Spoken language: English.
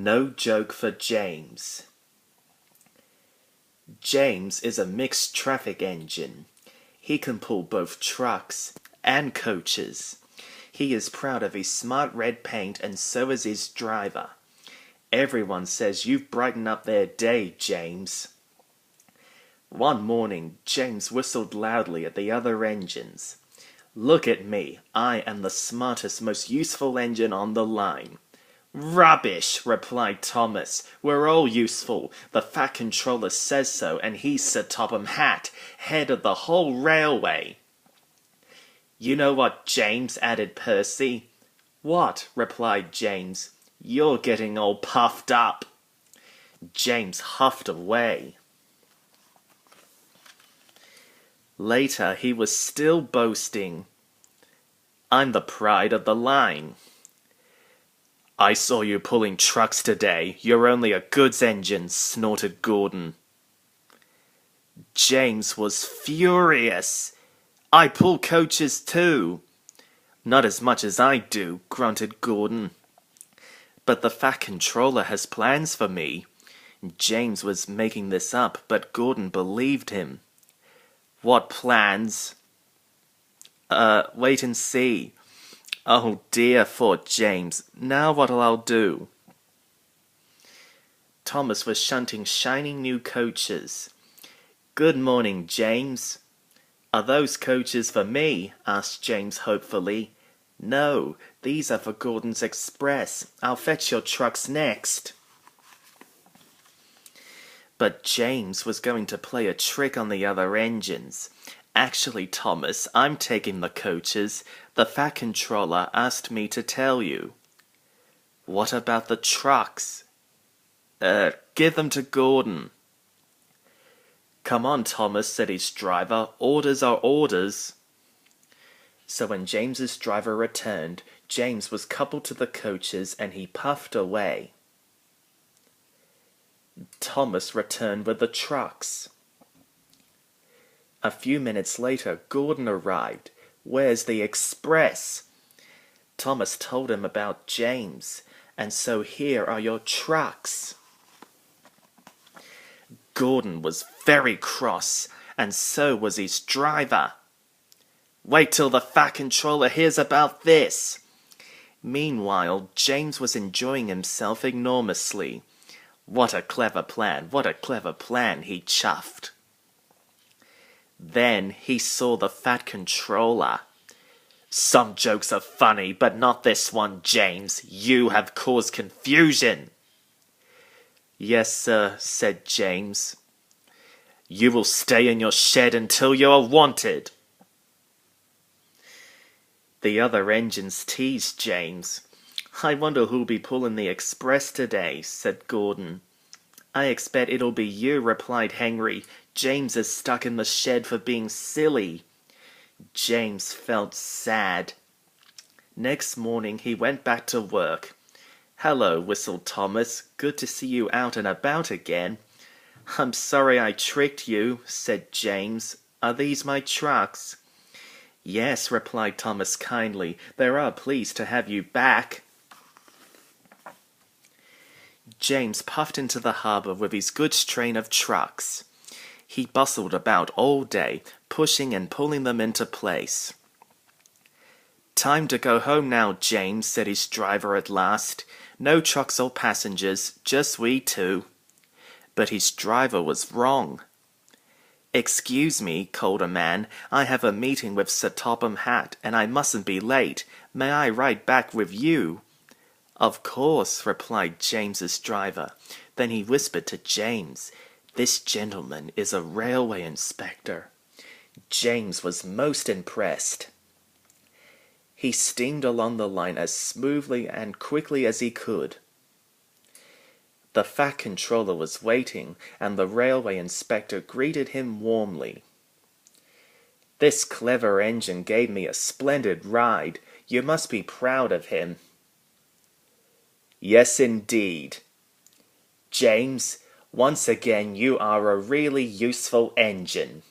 No joke for James. James is a mixed traffic engine. He can pull both trucks and coaches. He is proud of his smart red paint, and so is his driver. Everyone says you've brightened up their day, James. One morning, James whistled loudly at the other engines. Look at me. I am the smartest, most useful engine on the line. Rubbish, replied Thomas. We're all useful. The Fat Controller says so, and he's Sir Topham Hatt, head of the whole railway. You know what, James, added Percy. What, replied James. You're getting all puffed up. James huffed away. Later, he was still boasting. I'm the pride of the line. I saw you pulling trucks today. You're only a goods engine, snorted Gordon. James was furious. I pull coaches too. Not as much as I do, grunted Gordon. But the Fat Controller has plans for me. James was making this up, but Gordon believed him. What plans? Wait and see. Oh dear, thought James. Now what'll I do? Thomas was shunting shining new coaches. Good morning, James. Are those coaches for me? Asked James hopefully. No, these are for Gordon's Express. I'll fetch your trucks next. But James was going to play a trick on the other engines. Actually, Thomas, I'm taking the coaches. The Fat Controller asked me to tell you. What about the trucks? Give them to Gordon. Come on, Thomas, said his driver. Orders are orders. So when James's driver returned, James was coupled to the coaches and he puffed away. Thomas returned with the trucks. A few minutes later, Gordon arrived. Where's the express? Thomas told him about James, and so here are your trucks. Gordon was very cross, and so was his driver. Wait till the Fat Controller hears about this. Meanwhile, James was enjoying himself enormously. What a clever plan, what a clever plan, he chuffed. Then he saw the Fat Controller. Some jokes are funny, but not this one, James. You have caused confusion. Yes, sir, said James. You will stay in your shed until you are wanted. The other engines teased James. I wonder who'll be pulling the express today, said Gordon. I expect it'll be you, replied Henry. James is stuck in the shed for being silly. James felt sad. Next morning he went back to work. Hello, whistled Thomas. Good to see you out and about again. I'm sorry I tricked you, said James. Are these my trucks? Yes, replied Thomas kindly. They are pleased to have you back. James puffed into the harbour with his goods train of trucks. He bustled about all day, pushing and pulling them into place. Time to go home now, James, said his driver at last. No trucks or passengers, just we two. But his driver was wrong. Excuse me, called a man. I have a meeting with Sir Topham Hatt, and I mustn't be late. May I ride back with you? Of course, replied James's driver. Then he whispered to James, This gentleman is a railway inspector. James was most impressed. He steamed along the line as smoothly and quickly as he could. The Fat Controller was waiting, and the railway inspector greeted him warmly. This clever engine gave me a splendid ride. You must be proud of him. Yes, indeed. James, once again you are a really useful engine.